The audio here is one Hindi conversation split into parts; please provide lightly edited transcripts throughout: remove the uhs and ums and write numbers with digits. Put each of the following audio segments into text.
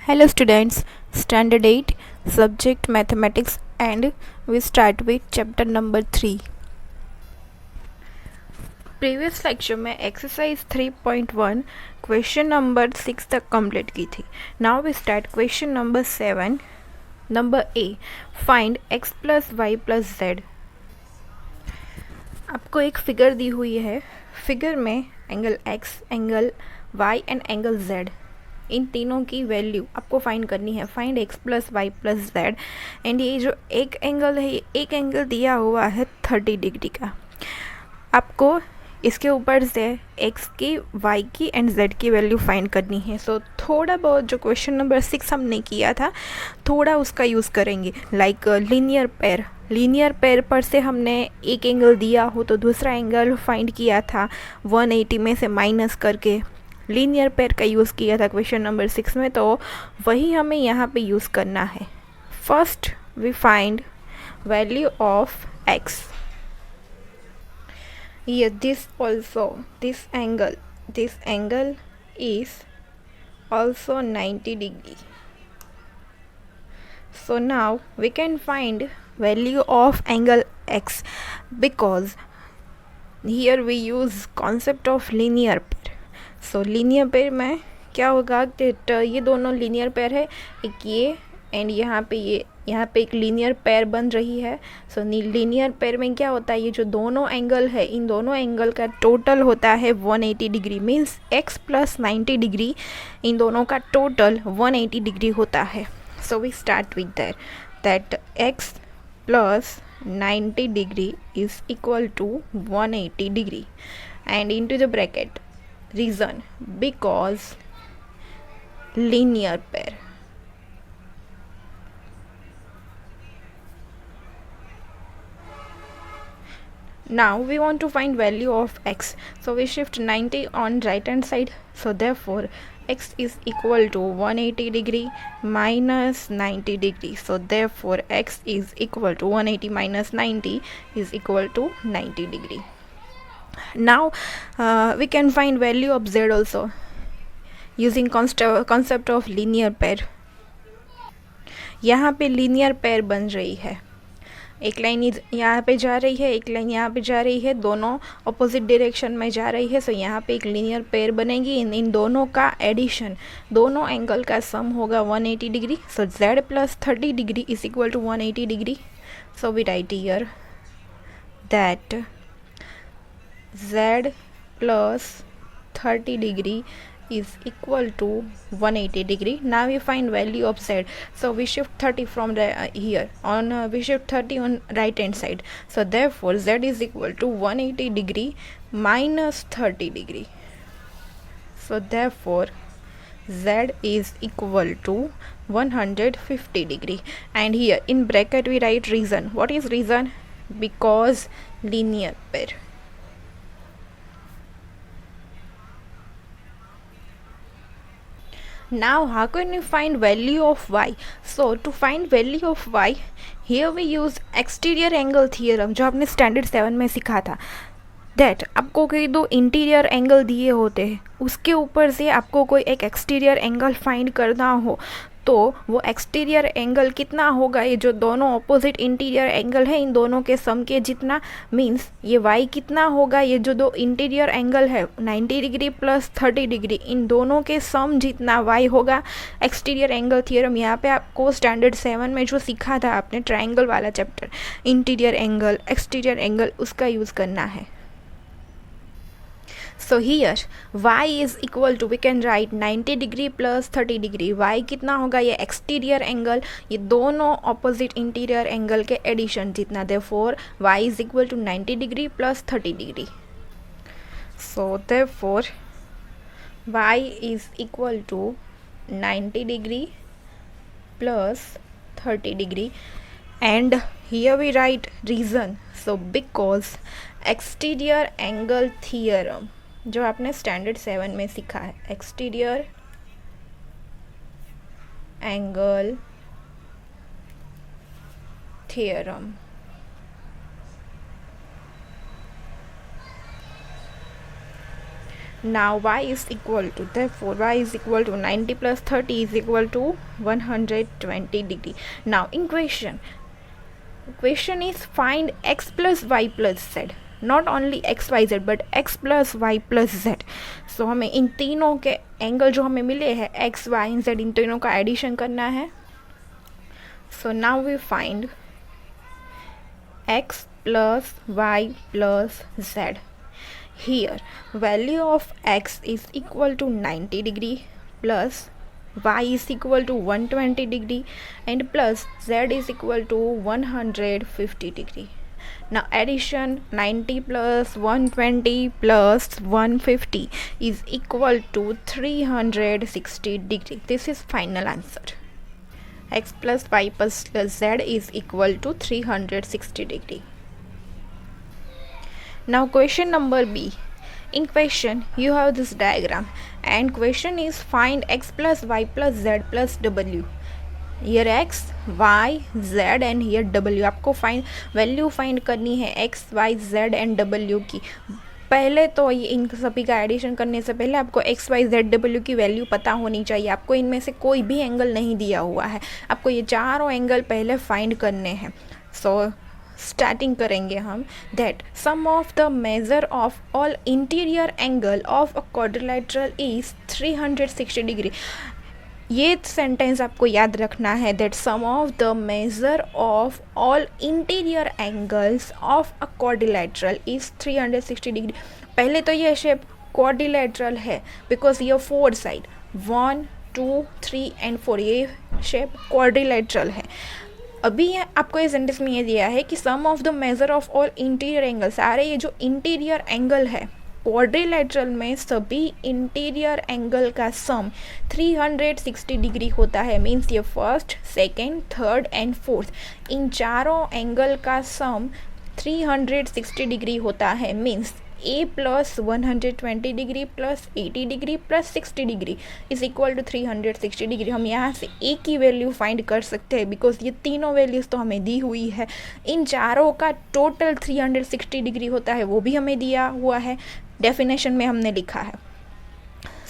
Hello students, Standard 8, Subject Mathematics, and we start with chapter number 3. Previous lecture में एक्सरसाइज 3.1 क्वेश्चन नंबर 6 तक कंप्लीट की थी. Now we start question number 7. Number a, find x plus y plus z. आपको एक फिगर दी हुई है. फिगर में angle x, angle y and angle z, इन तीनों की वैल्यू आपको फाइंड करनी है. Find x plus y plus z. And ये जो एक एंगल है, एक एंगल दिया हुआ है 30 डिग्री का. आपको इसके ऊपर से x की, y की एंड z की वैल्यू फाइंड करनी है. सो थोड़ा बहुत जो क्वेश्चन नंबर 6 हमने किया था, थोड़ा उसका यूज़ करेंगे. Like linear pair. Linear pair पर से हमने एक एंगल दिया हो तो दूसरा एंगल फाइंड किया था 180 में से माइनस करके. लीनियर पेयर का यूज़ किया था क्वेश्चन नंबर 6 में, तो वही हमें यहाँ पे यूज़ करना है. First we find value of x. Here this angle is also 90 degree. So now we can find value of angle x because here we use concept of linear pair. So linear pair में क्या होगा कि ये दोनों linear pair है, एक ये एंड यहाँ पे एक लीनियर पेयर बन रही है. सो लीनियर पेयर में क्या होता है, ये जो दोनों एंगल है, इन दोनों एंगल का टोटल होता है 180 degree. Means x plus 90 degree, इन दोनों का टोटल 180 डिग्री होता है. So we start with that x plus 90 degree is equal to 180 degree and into the bracket reason because linear pair. Now we want to find value of x, so we shift 90 on right hand side. So therefore x is equal to 180 degree minus 90 degree. So therefore x is equal to 180 minus 90 is equal to 90 degree. Now we can find value of z also using concept of linear pair. यहाँ पे linear pair बन रही है. एक लाइन यहाँ पे जा रही है, एक लाइन यहाँ पे जा रही है, दोनों अपोजिट डायरेक्शन में जा रही है. सो यहाँ पे एक लीनियर पेयर बनेगी. इन दोनों का एडिशन, दोनों एंगल का सम होगा 180 degree. So z plus 30 degree is equal to 180 degree. So we write here that z plus 30 degree is equal to 180 degree. Now we find value of z. So we shift 30 from the here on we shift 30 on right hand side. So therefore z is equal to 180 degree minus 30 degree. So therefore z is equal to 150 degree. And here in bracket we write reason. What is reason? Because linear pair. Now how can we find value of y? So to find value of y, here we use exterior angle theorem जो आपने स्टैंडर्ड 7 में सीखा था. दैट आपको कोई दो इंटीरियर एंगल दिए होते हैं, उसके ऊपर से आपको कोई एक एक्सटीरियर एंगल फाइंड करना हो तो वो एक्सटीरियर एंगल कितना होगा, ये जो दोनों ऑपोजिट इंटीरियर एंगल है इन दोनों के सम के जितना. मीन्स ये y कितना होगा, ये जो दो इंटीरियर एंगल है 90 डिग्री प्लस 30 डिग्री, इन दोनों के सम जितना y होगा. एक्सटीरियर एंगल थियरम यहाँ पे आपको स्टैंडर्ड 7 में जो सीखा था आपने ट्राइंगल वाला chapter, interior angle exterior angle, उसका यूज़ करना है. So here y is equal to, we can write 90 degree plus 30 degree. y कितना होगा, ये एक्सटीरियर एंगल, ये दोनों ऑपोजिट इंटीरियर एंगल के एडिशन जितना. therefore y is equal to 90 degree plus 30 degree. So therefore y is equal to 90 degree plus 30 degree. And here we write reason. So because exterior angle theorem जो आपने स्टैंडर्ड 7 में सीखा है, exterior angle theorem. Now y is equal to, therefore y is equal to 90 plus 30 is equal to 120 degree. Now in question is find x plus y plus z, not only x y z but x plus y plus z. सो हमें इन तीनों के एंगल जो हमें मिले हैं x y एंड z, इन तीनों का एडिशन करना है. So now we find x plus y plus z. Here value of x is equal to 90 degree plus y is equal to 120 degree and plus z is equal to 150 degree. Now addition 90 plus 120 plus 150 is equal to 360 degree. This is final answer. X plus y plus z is equal to 360 degree. Now question number B. In question you have this diagram and question is find x plus y plus z plus w. Here x, y, z and here w. आपको वैल्यू फाइंड करनी है x, y, z and w की. पहले तो ये इन सभी का एडिशन करने से पहले आपको x, y, z, w की वैल्यू पता होनी चाहिए. आपको इनमें से कोई भी एंगल नहीं दिया हुआ है, आपको ये चारों एंगल पहले फाइंड करने हैं. सो स्टार्टिंग करेंगे हम that sum of the measure of all interior angle of a quadrilateral is 360 degree. ये सेंटेंस आपको याद रखना है that sum of the measure of all interior angles of a quadrilateral is 360 degree. पहले तो ये शेप क्वाड्रिलेटरल है बिकॉज ये 4 साइड 1, 2, 3 एंड 4 ये शेप क्वाड्रिलेटरल है. अभी आपको इस सेंटेंस में ये दिया है कि sum of the measure of all interior angle, सारे ये जो इंटीरियर एंगल है क्वाड्रिलेटरल में सभी इंटीरियर एंगल का सम 360 डिग्री होता है. मीन्स ये first, second, third and fourth इन चारों एंगल का सम 360 डिग्री होता है. Means a plus 120 degree plus 80 degree plus 60 degree is equal to 360 degree. हम यहाँ से a की वैल्यू फाइंड कर सकते हैं बिकॉज ये तीनों वैल्यूज़ तो हमें दी हुई है. इन चारों का टोटल 360 डिग्री होता है, वो भी हमें दिया हुआ है, डेफिनेशन में हमने लिखा है.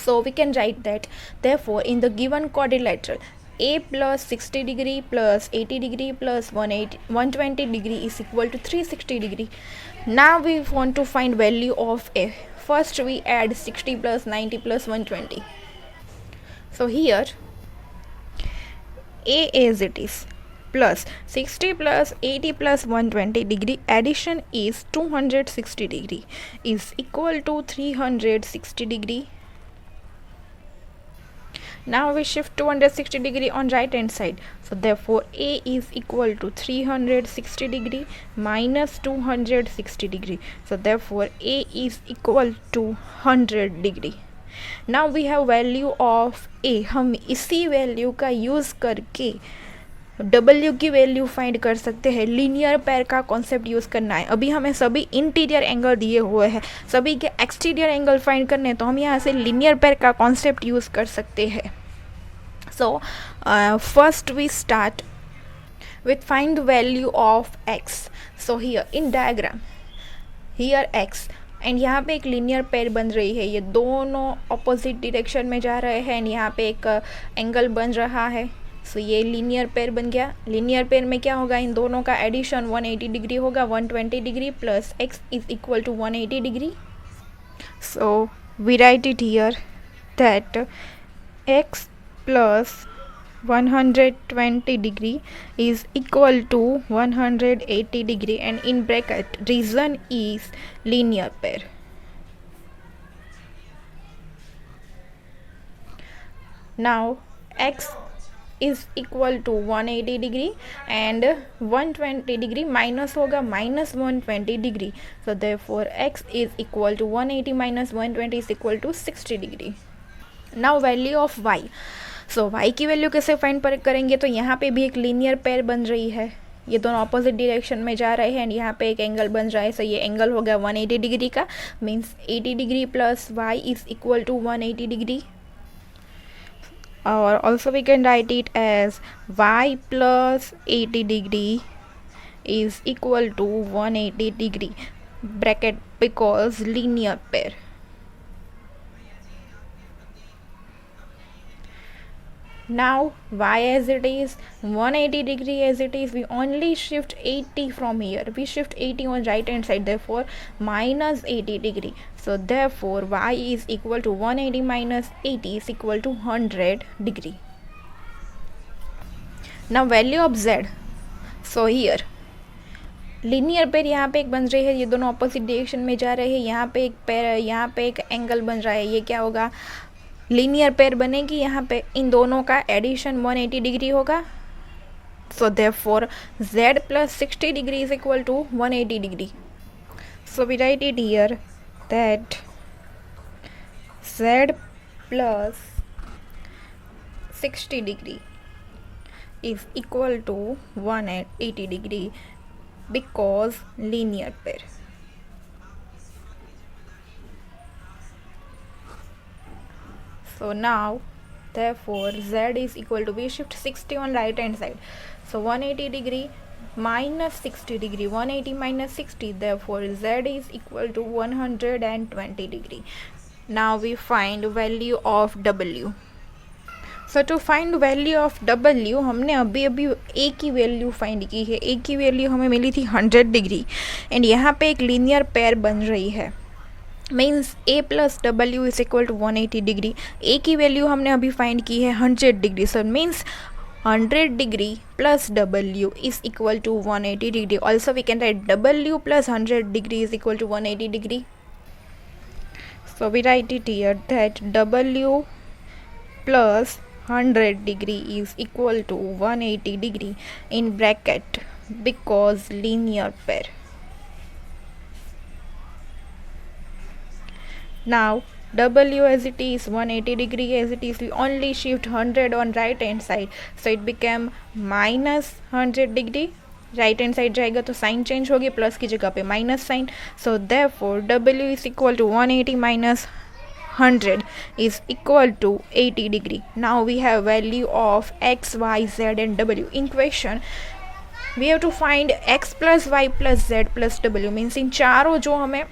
So we can write that therefore in the given quadrilateral a plus 60 degree plus 80 degree plus 120 degree is equal to 360 degree. Now we want to find value of a. First we add 60 plus 90 plus 120. So here a as it is plus 60 plus 80 plus 120 degree addition is 260 degree is equal to 360 degree. Now we shift 260 degree on right hand side. So therefore a is equal to 360 degree minus 260 degree. So therefore a is equal to 100 degree. Now we have value of a. हम इसी वैल्यू का यूज़ करके W की वैल्यू फाइंड कर सकते हैं. लीनियर पेयर का कॉन्सेप्ट यूज़ करना है. अभी हमें सभी इंटीरियर एंगल दिए हुए हैं, सभी के एक्सटीरियर एंगल फाइंड करने हैं, तो हम यहाँ से लीनियर पेयर का कॉन्सेप्ट यूज़ कर सकते हैं. So first we start with find the value of x. So here in diagram here x and यहाँ पे एक लीनियर पेयर बन रही है. ये दोनों ऑपोजिट डायरेक्शन में जा रहे हैं एंड यहाँ पे एक एंगल बन रहा है. सो ये लीनियर पेयर बन गया. लीनियर पेयर में क्या होगा, इन दोनों का एडिशन 180 डिग्री होगा. 120 degree plus x is equal to 180 degree. So we write it here that x plus 120 degree is equal to 180 degree and in bracket reason is linear pair. Now x is equal to 180 degree and 120 degree minus होगा minus 120 degree. So therefore x is equal to 180 minus 120 is equal to 60 degree. Now value of y. So y की वैल्यू कैसे फाइंड करेंगे, तो यहाँ पे भी एक लीनियर पेयर बन रही है. ये दोनों अपोजिट डायरेक्शन में जा रहे हैं एंड यहाँ पे एक एंगल बन रहा है. सो ये एंगल हो गया 180 डिग्री का. Means 80 degree plus y is equal to 180 degree. और also we can write it as y plus 80 degree is equal to 180 degree bracket because linear pair. Now y as it is, 180 degree as it is, we only shift 80 from here, we shift 80 on right hand side, therefore minus 80 degree. So therefore y is equal to 180 minus 80 is equal to 100 degree. Now value of z, so here linear pair यहाँ पे एक बन रही है, ये दोनों ऑपोजिट डायरेक्शन में जा रहे हैं, यहाँ पे एक पेयर, यहाँ पे एक एंगल बन रहा है, ये क्या होगा, लीनियर पेयर बनेगी, यहाँ पे इन दोनों का एडिशन 180 डिग्री होगा. So therefore z plus 60 degree is equal to 180 degree. So we write it here that z plus 60 degree is equal to 180 degree because linear pair. So now therefore z is equal to, we shift 60 on right hand side, so 180 degree minus 60 degree, 180 minus 60, therefore z is equal to 120 degree. Now we find value of w. So to find value of W, हमने अभी ए की वैल्यू फाइंड की है. ए की वैल्यू हमें मिली थी 100 डिग्री एंड यहाँ पे एक लीनियर पेयर बन रही है, means A plus W is equal to 180 degree. A की वैल्यू हमने अभी फाइंड की है 100 degree, so means 100 degree plus W is equal to 180 degree. Also we can write W plus 100 degree is equal to 180 degree. So we write it here that W plus 100 degree is equal to 180 degree in bracket because linear pair. Now W as it is, 180 degree as it is, we only shift 100 on right hand side, so it became minus 100 degree. Right hand side जाएगा तो साइन चेंज होगी, प्लस की जगह पे minus sign. So therefore W is equal to 180 minus 100 is equal to 80 degree. Now we have value of x, y, z and w. In question we have to find x plus y plus z plus w, means इन चारों जो हमें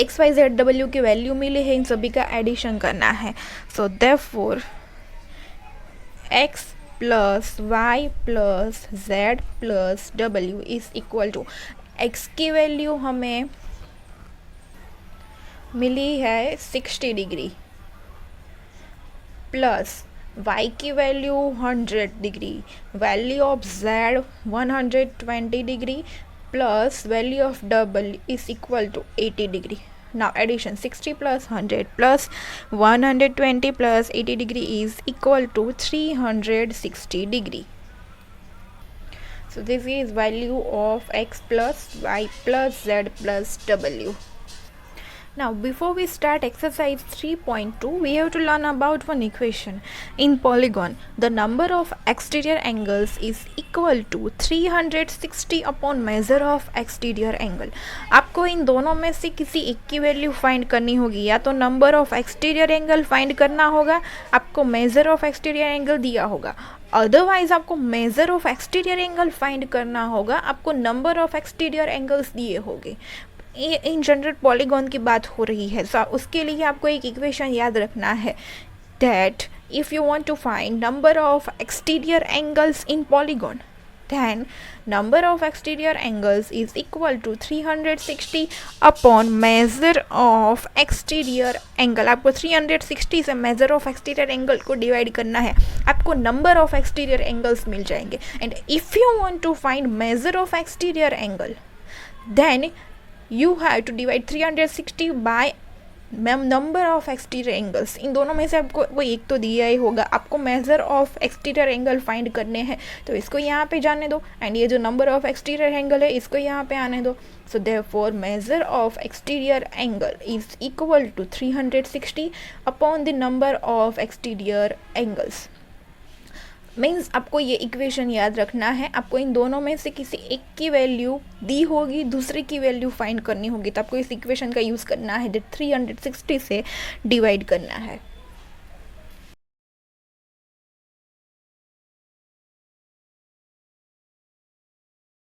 x, y, z, w की वैल्यू मिली है, इन सभी का एडिशन करना है. So therefore x plus y plus z plus w is equal to, x की वैल्यू हमें मिली है 60 डिग्री प्लस y की value 100 degree, value of z 120 degree plus value of w is equal to 80 degree. Now addition 60 plus 100 plus 120 plus 80 degree is equal to 360 degree. So this is value of x plus y plus z plus w. Now before we start exercise 3.2, we have to learn about one equation. In polygon, the number of exterior angles is equal to 360 upon measure of exterior angle. आपको इन दोनों में से किसी एक की वैल्यू फाइंड करनी होगी, या तो number of exterior angle find करना होगा, आपको मेजर ऑफ एक्सटीरियर एंगल दिया होगा. अदरवाइज आपको major of exterior angle find करना होगा, आपको नंबर ऑफ एक्सटीरियर एंगल्स दिए होंगे. इन जनरल पॉलीगॉन की बात हो रही है, सो उसके लिए आपको एक इक्वेशन याद रखना है that if you want to find number of exterior angles in polygon, then number of exterior angles is equal to 360 upon measure of exterior angle. आपको 360 से measure of exterior angle को डिवाइड करना है, आपको number of exterior angles मिल जाएंगे. and if you want to find measure of exterior angle, then you have to divide 360 by number of exterior angles. इन दोनों में से आपको कोई एक तो दिया ही होगा, आपको major of exterior angle find करने हैं, तो इसको यहाँ पे जाने दो एंड ये जो नंबर ऑफ एक्सटीरियर एंगल है इसको यहाँ पे आने दो. So therefore measure of exterior angle is equal to 360 upon the number of exterior angles. Means आपको ये इक्वेशन याद रखना है, आपको इन दोनों में से किसी एक की वैल्यू दी होगी, दूसरे की वैल्यू फाइंड करनी होगी, तो आपको इस इक्वेशन का यूज़ करना है, 360 से डिवाइड करना है.